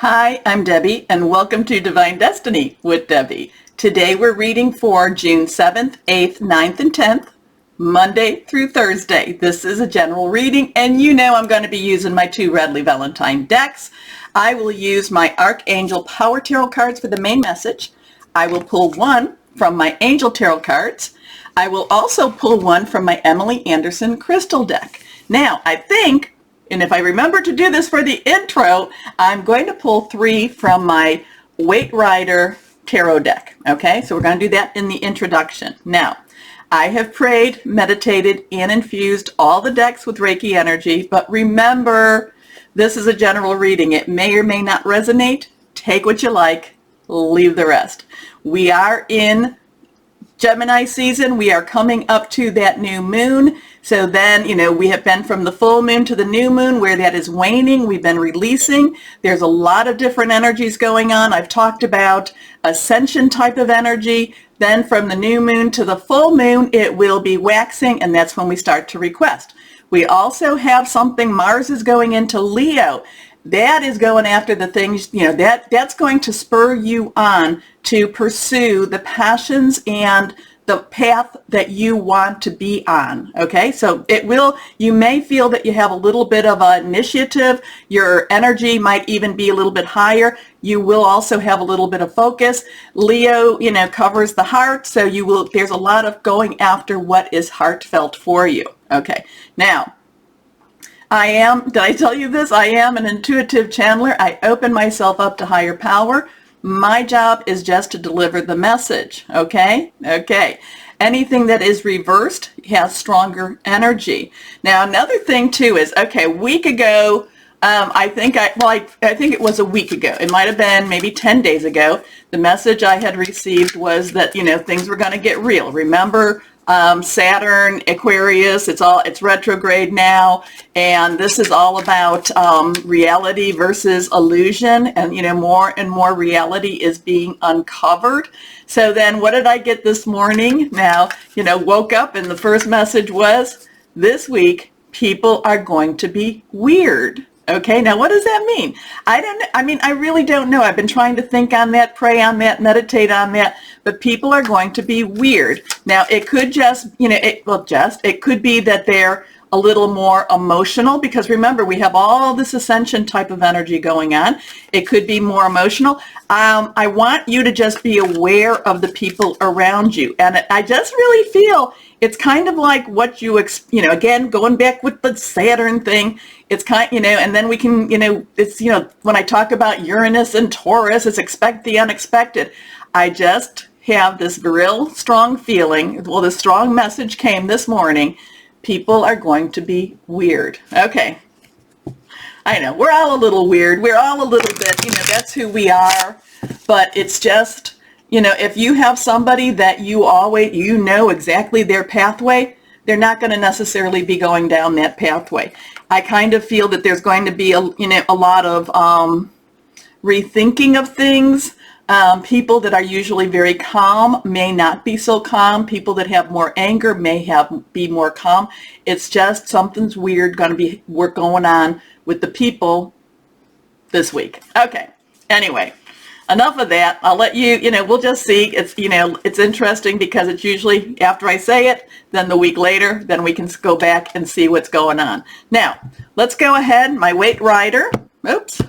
Hi, I'm Debbie, and welcome to Divine Destiny with Debbie. Today we're reading for June 7th, 8th, 9th, and 10th, Monday through Thursday. This is a general reading, and you know I'm going to be using my two Redley Valentine decks. I will use my Archangel Power Tarot cards for the main message. I will pull one from my Angel Tarot cards. I will also pull one from my Emily Anderson Crystal deck. Now, I think, and if I remember to do this for the intro, I'm going to pull three from my Weight Rider Tarot deck. Okay, so we're going to do that in the introduction. Now, I have prayed, meditated, and infused all the decks with Reiki energy, but remember, this is a general reading. It may or may not resonate. Take what you like, leave the rest. We are in Gemini season. We are coming up to that new moon. So then, we have been from the full moon to the new moon where that is waning. We've been releasing. There's a lot of different energies going on. I've talked about ascension type of energy. Then from the new moon to the full moon, it will be waxing, and that's when we start to request. We also have something, Mars is going into Leo. That is going after the things, that's going to spur you on to pursue the passions and the path that you want to be on. Okay, so you may feel that you have a little bit of an initiative. Your energy might even be a little bit higher. You will also have a little bit of focus. Leo, covers the heart, so there's a lot of going after what is heartfelt for you. Okay, now, did I tell you this? I am an intuitive channeler. I open myself up to higher power. My job is just to deliver the message, okay? Okay. Anything that is reversed has stronger energy. Now, another thing too is, a week ago, I think it was a week ago. It might have been maybe 10 days ago. The message I had received was that, things were going to get real. Remember, Saturn, Aquarius, it's retrograde now, and this is all about reality versus illusion, and more and more reality is being uncovered. So then what did I get this morning? Now, woke up and the first message was, this week people are going to be weird. Okay, now what does that mean? I really don't know. I've been trying to think on that, pray on that, meditate on that, but people are going to be weird. Now, it could it could be that they're a little more emotional, because remember, we have all this ascension type of energy going on. It could be more emotional. I want you to just be aware of the people around you. And I just really feel it's kind of like what again, going back with the Saturn thing, it's and then we can, it's, when I talk about Uranus and Taurus, it's expect the unexpected. I just have this real strong feeling, well, the strong message came this morning, people are going to be weird. Okay. I know, we're all a little weird. We're all a little bit, that's who we are. But it's just, if you have somebody that you always, exactly their pathway, they're not going to necessarily be going down that pathway. I kind of feel that there's going to be a lot of rethinking of things. People that are usually very calm may not be so calm. People that have more anger may be more calm. It's just something's weird going on with the people this week. Okay. Anyway, enough of that. I'll let you, we'll just see. It's interesting because it's usually after I say it, then the week later, then we can go back and see what's going on. Now, let's go ahead. My Weight Rider. Oops.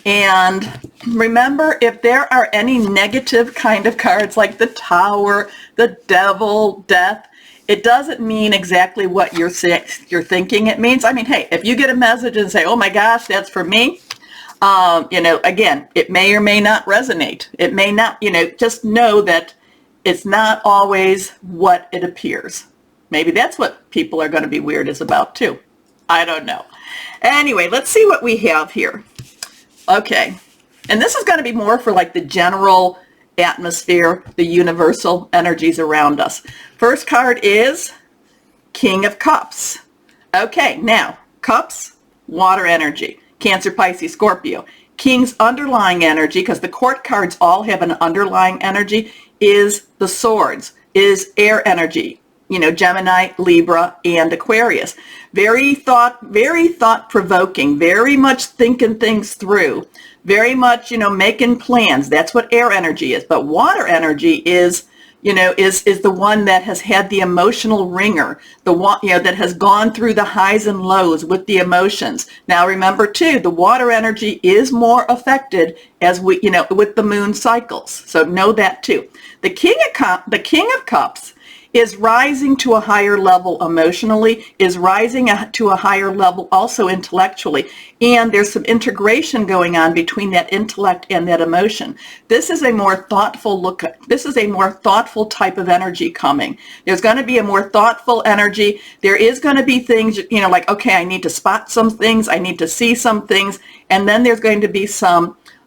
And remember, if there are any negative kind of cards like the Tower, the Devil, Death, it doesn't mean exactly what you're thinking it means. Hey, if you get a message and say, oh my gosh, that's for me, again, it may or may not resonate. It may not, just know that it's not always what it appears. Maybe that's what people are going to be weird is about too. I don't know. Anyway, let's see what we have here. Okay, and this is going to be more for like the general atmosphere, the universal energies around us. First card is King of Cups. Okay, now, Cups, water energy. Cancer, Pisces, Scorpio. King's underlying energy, because the court cards all have an underlying energy, is the swords, is air energy. Gemini, Libra, and Aquarius. Very thought-provoking, very much thinking things through, very much, making plans. That's what air energy is. But water energy is the one that has had the emotional ringer, the one, that has gone through the highs and lows with the emotions. Now remember too, the water energy is more affected as with the moon cycles. So know that too. The King of Cups is rising to a higher level emotionally, is rising to a higher level also intellectually, and there's some integration going on between that intellect and that emotion. This is a more thoughtful look. This is a more thoughtful type of energy coming. There's going to be a more thoughtful energy. There is going to be things, like, okay, I need to spot some things, I need to see some things, and then there's going to be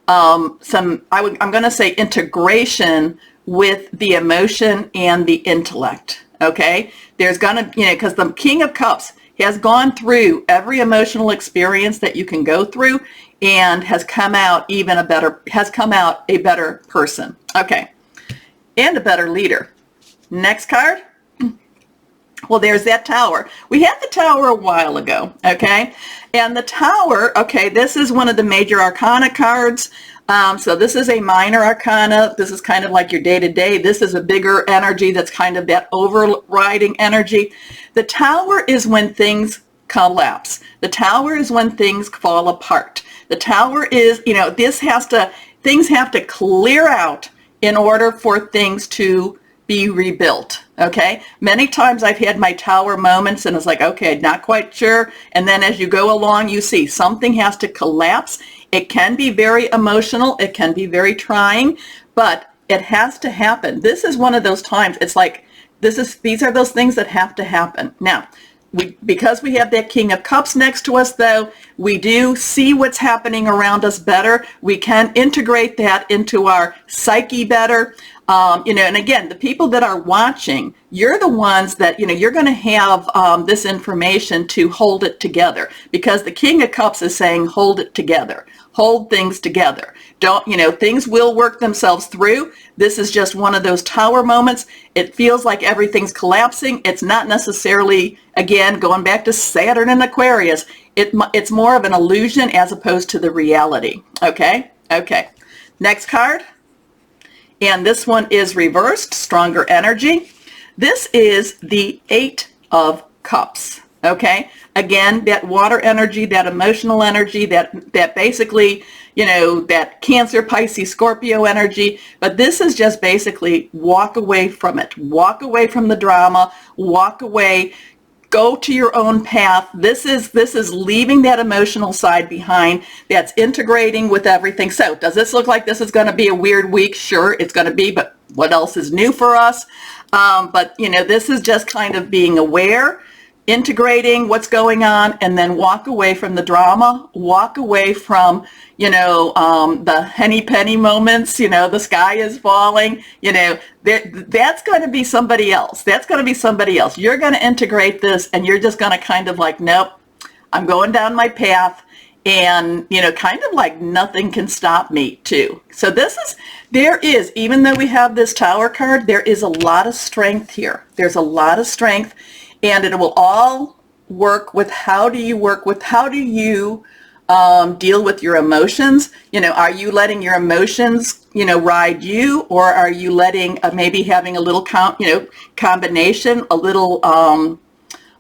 I'm going to say integration with the emotion and the intellect. Okay, there's gonna, because the King of Cups has gone through every emotional experience that you can go through and has come out a better person. Okay, and a better leader. Next card. Well, there's that Tower. We had the Tower a while ago, okay? And the Tower, okay, this is one of the major arcana cards. So this is a minor arcana. This is kind of like your day-to-day. This is a bigger energy that's kind of that overriding energy. The Tower is when things collapse. The Tower is when things fall apart. The Tower is, things have to clear out in order for things to be rebuilt. Okay, many times I've had my Tower moments and it's like, okay, not quite sure, and then as you go along you see something has to collapse. It can be very emotional, it can be very trying, but it has to happen. This is one of those times, it's like these are those things that have to happen. Now, because we have that King of Cups next to us though, we do see what's happening around us better. We can integrate that into our psyche better. And again, the people that are watching, you're the ones that, you're going to have this information to hold it together, because the King of Cups is saying, hold it together, hold things together. Don't, things will work themselves through. This is just one of those Tower moments. It feels like everything's collapsing. It's not necessarily, again, going back to Saturn and Aquarius, it's more of an illusion as opposed to the reality. Okay. Next card. And this one is reversed, stronger energy. This is the Eight of Cups. Okay. Again, that water energy, that emotional energy, that basically, that Cancer, Pisces, Scorpio energy. But this is just basically walk away from it. Walk away from the drama. Walk away. Go to your own path. This is leaving that emotional side behind. That's integrating with everything. So does this look like this is going to be a weird week? Sure, it's going to be, but what else is new for us? But this is just kind of being aware, integrating what's going on, and then walk away from the drama, walk away from, the henny penny moments, the sky is falling, that's going to be somebody else. That's going to be somebody else. You're going to integrate this and you're just going to kind of like, nope, I'm going down my path, and, kind of like nothing can stop me too. So there is, even though we have this Tower card, there is a lot of strength here. There's a lot of strength. And it will all work with how do you deal with your emotions? Are you letting your emotions, ride you, or are you letting maybe having a little combination, a little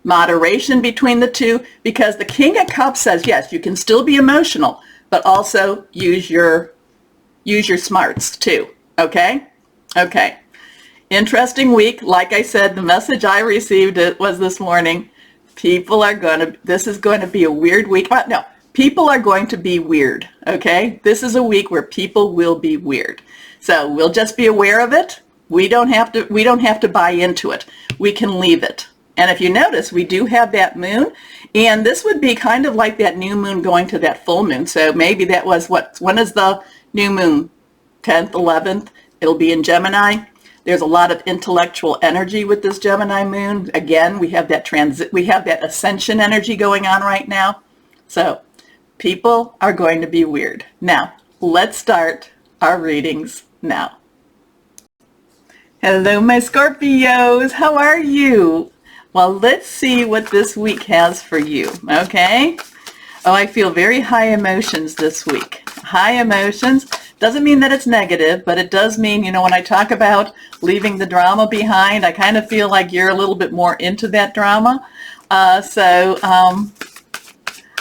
moderation between the two? Because the King of Cups says, yes, you can still be emotional, but also use your smarts too. Okay. Interesting week. Like I said, the message I received was this morning. This is going to be a weird week. No, people are going to be weird. Okay. This is a week where people will be weird. So we'll just be aware of it. We don't have to buy into it. We can leave it. And if you notice, we do have that moon, and this would be kind of like that new moon going to that full moon. So maybe that was when is the new moon? 10th, 11th. It'll be in Gemini. There's a lot of intellectual energy with this Gemini moon. Again, we have that ascension energy going on right now. So people are going to be weird. Now, let's start our readings now. Hello, my Scorpios. How are you? Well, let's see what this week has for you, okay? Oh, I feel very high emotions this week. High emotions doesn't mean that it's negative, but it does mean, when I talk about leaving the drama behind, I kind of feel like you're a little bit more into that drama. I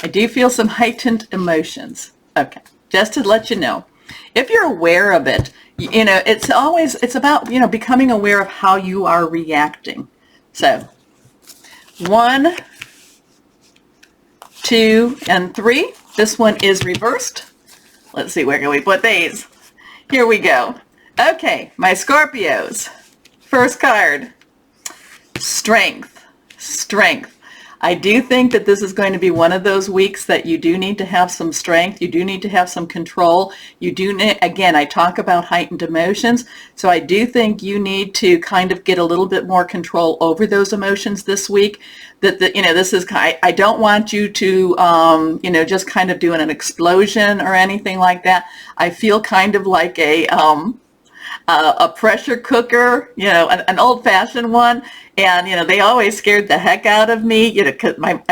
do feel some heightened emotions. Okay, just to let you know. If you're aware of it, it's about, becoming aware of how you are reacting. So, 1, 2, and 3. This one is reversed. Let's see, where can we put these? Here we go. Okay, my Scorpios. First card, strength. Strength. I do think that this is going to be one of those weeks that you do need to have some strength. You do need to have some control. You do need, again, I talk about heightened emotions. So I do think you need to kind of get a little bit more control over those emotions this week. This is, I don't want you to, just kind of doing an explosion or anything like that. I feel kind of like a pressure cooker, an old-fashioned one. And, they always scared the heck out of me,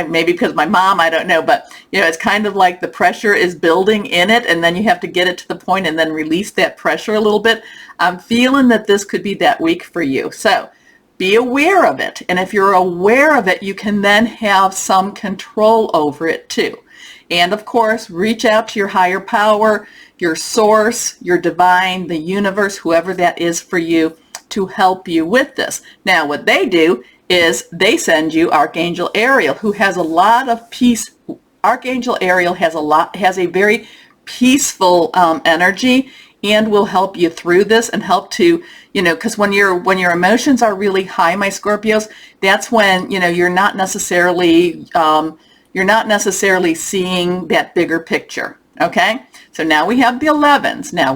maybe because my mom, I don't know, but, it's kind of like the pressure is building in it, and then you have to get it to the point and then release that pressure a little bit. I'm feeling that this could be that week for you. So be aware of it. And if you're aware of it, you can then have some control over it too. And of course, reach out to your higher power, your source, your divine, the universe, whoever that is for you, to help you with this. Now, what they do is they send you Archangel Ariel, who has a lot of peace. Archangel Ariel has a very peaceful energy, and will help you through this and help to, because when your emotions are really high, my Scorpios, that's when, you're not necessarily seeing that bigger picture. Okay, so now we have the 11s. Now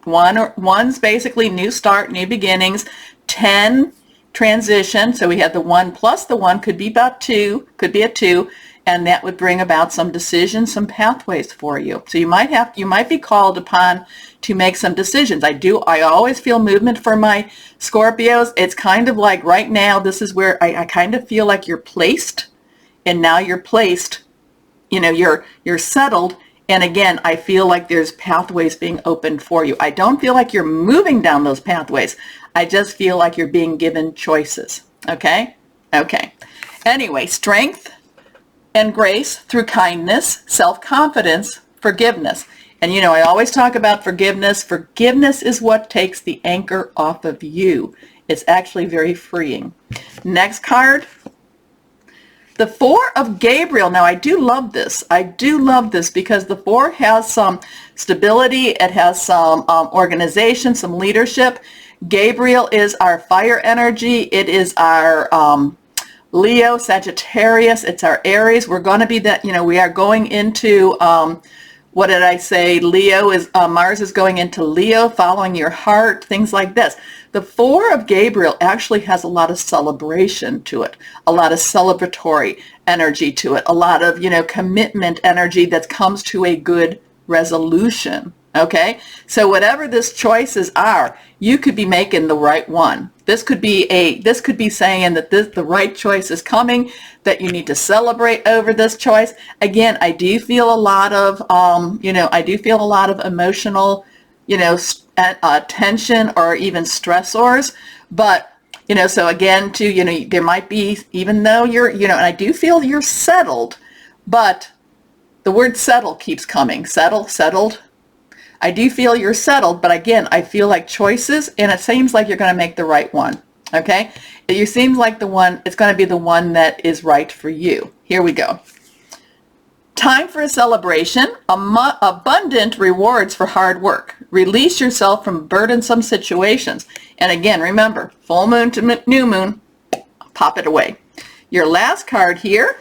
1's basically new start, new beginnings. 10, transition. So we have the 1 plus the 1 could be about 2, could be a 2, and that would bring about some decisions, some pathways for you. So you might be called upon to make some decisions. I always feel movement for my Scorpios. It's kind of like right now, this is where I kind of feel like you're placed, and now you're placed, you're settled. And again, I feel like there's pathways being opened for you. I don't feel like you're moving down those pathways. I just feel like you're being given choices. Okay? Okay. Anyway, strength and grace through kindness, self-confidence, forgiveness. And I always talk about forgiveness. Forgiveness is what takes the anchor off of you. It's actually very freeing. Next card. The 4 of Gabriel. Now, I do love this. I do love this because the 4 has some stability. It has some organization, some leadership. Gabriel is our fire energy. It is our Leo, Sagittarius. It's our Aries. We're going to be that, we are going into, what did I say? Leo is, Mars is going into Leo, following your heart, things like this. The 4 of Gabriel actually has a lot of celebration to it, a lot of celebratory energy to it, a lot of, commitment energy that comes to a good resolution. Okay? So whatever these choices are, you could be making the right one. This could be saying that the right choice is coming, that you need to celebrate over this choice. Again, I do feel a lot of, emotional, tension or even stressors. But, so again, too, there might be, even though you're, and I do feel you're settled, but the word settle keeps coming. Settled. I do feel you're settled, but again, I feel like choices, and it seems like you're going to make the right one. Okay? It seems like it's going to be the one that is right for you. Here we go. Time for a celebration, abundant rewards for hard work. Release yourself from burdensome situations. And again, remember, full moon to new moon, pop it away. Your last card here,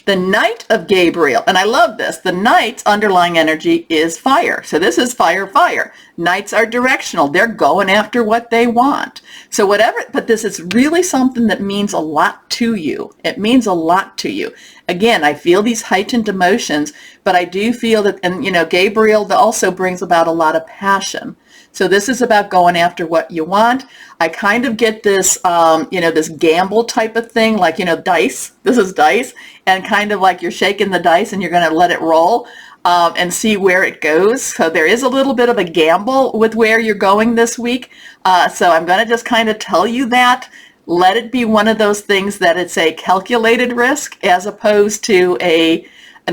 the Knight of Gabriel. And I love this. The Knight's underlying energy is fire. So this is fire, fire. Knights are directional. They're going after what they want. So whatever, but this is really something that means a lot to you. It means a lot to you. Again, I feel these heightened emotions, but I do feel that, and Gabriel also brings about a lot of passion. So this is about going after what you want. I kind of get this, this gamble type of thing, like, dice. This is dice, and kind of like you're shaking the dice and you're going to let it roll and see where it goes. So there is a little bit of a gamble with where you're going this week. So I'm going to just kind of tell you that. Let it be one of those things that it's a calculated risk as opposed to an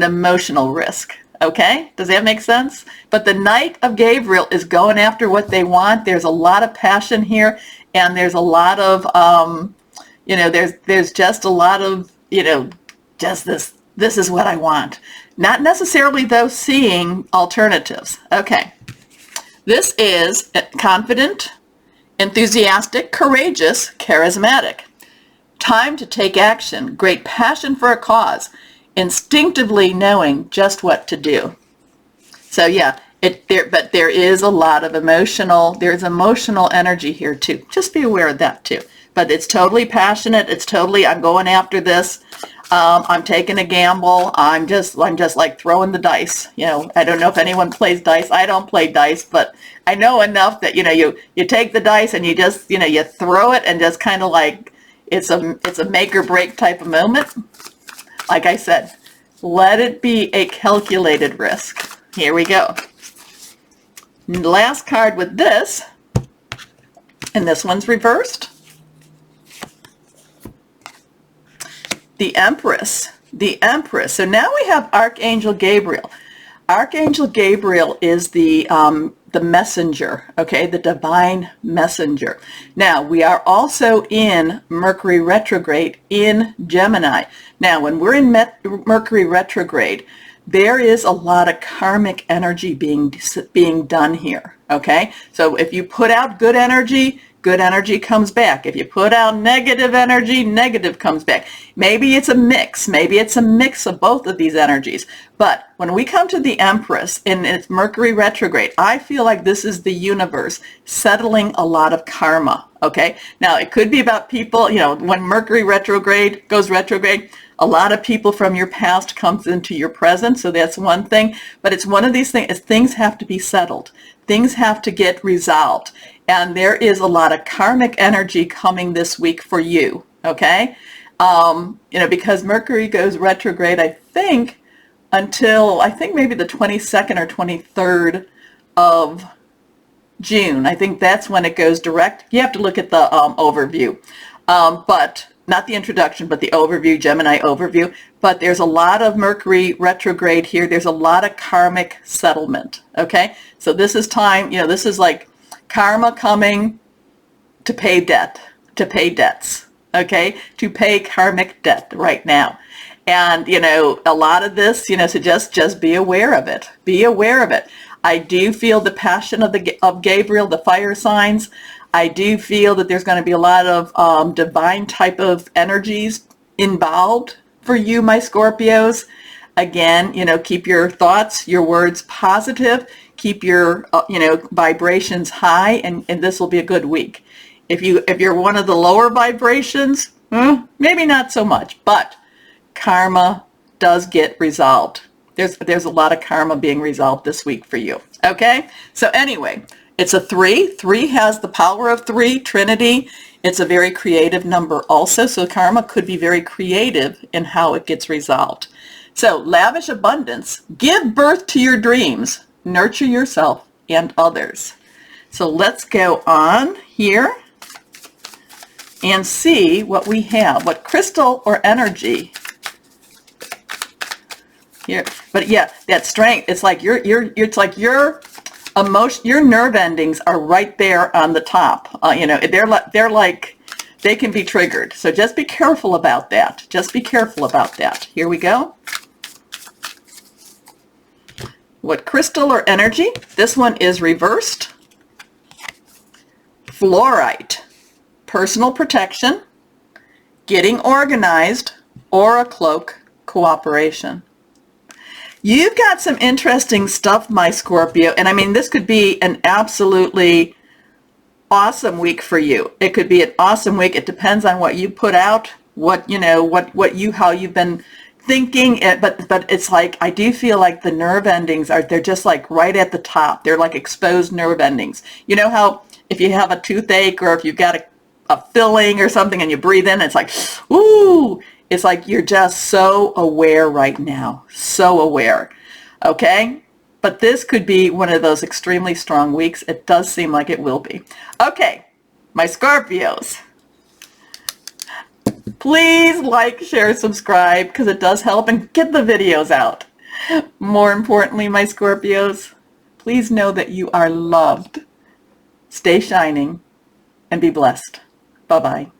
emotional risk. Okay, does that make sense? But the Knight of Gabriel is going after what they want. There's a lot of passion here, and there's a lot of, there's just a lot of, just this is what I want. Not necessarily, though, seeing alternatives. Okay, this is confident, enthusiastic, courageous, charismatic. Time to take action, great passion for a cause, instinctively knowing just what to do. So yeah, but there is a lot of there's emotional energy here too. Just be aware of that too. But it's totally passionate. It's totally, I'm going after this. I'm taking a gamble. I'm just like throwing the dice. I don't know if anyone plays dice. I don't play dice, but I know enough that, you take the dice and you just, you throw it and just kind of like, it's a make or break type of moment. Like I said, let it be a calculated risk. Here we go. Last card with this, and this one's reversed. The Empress. The Empress. So now we have Archangel Gabriel. Archangel Gabriel is the messenger, okay, the divine messenger. Now, we are also in Mercury retrograde in Gemini. Now, when we're in Mercury retrograde, there is a lot of karmic energy being done here, okay? So if you put out good energy comes back. If you put out negative energy, negative comes back. Maybe it's a mix. Maybe it's a mix of both of these energies. But when we come to the Empress in its Mercury retrograde, I feel like this is the universe settling a lot of karma, okay? Now, it could be about people, when Mercury goes retrograde, a lot of people from your past comes into your present, so that's one thing. But it's one of these things, things have to be settled. Things have to get resolved. And there is a lot of karmic energy coming this week for you, okay? Because Mercury goes retrograde, I think, until, maybe the 22nd or 23rd of June. I think that's when it goes direct. You have to look at the overview. But not the introduction, but the overview, Gemini overview. But there's a lot of Mercury retrograde here. There's a lot of karmic settlement, okay? So this is time, this is like karma coming to pay debts, okay? To pay karmic debt right now. And, a lot of this, so just be aware of it. Be aware of it. I do feel the passion of Gabriel, the fire signs. I do feel that there's going to be a lot of divine type of energies involved for you, my Scorpios. Again, keep your thoughts, your words positive. Keep your, vibrations high, and this will be a good week. If you're one of the lower vibrations, maybe not so much, but karma does get resolved. There's a lot of karma being resolved this week for you. Okay? So anyway, it's a 3. 3 has the power of 3, Trinity. It's a very creative number also, so karma could be very creative in how it gets resolved. So, lavish abundance. Give birth to your dreams. Nurture yourself and others. So let's go on here and see what we have. What crystal or energy here? But yeah, that strength. It's like your emotion, your nerve endings are right there on the top. They're like they can be triggered. So just be careful about that. Just be careful about that. Here we go. What crystal or energy? This one is reversed. Fluorite. Personal protection. Getting organized. Or a cloak. Cooperation. You've got some interesting stuff, my Scorpio. And this could be an absolutely awesome week for you. It could be an awesome week. It depends on what you put out, how you've been thinking it, but it's like, I do feel like the nerve endings they're just like right at the top. They're like exposed nerve endings. You know how if you have a toothache or if you've got a filling or something and you breathe in, it's like, ooh, it's like you're just so aware right now. So aware. Okay? But this could be one of those extremely strong weeks. It does seem like it will be. Okay, my Scorpios. Please like, share, subscribe, because it does help, and get the videos out. More importantly, my Scorpios, please know that you are loved. Stay shining and be blessed. Bye-bye.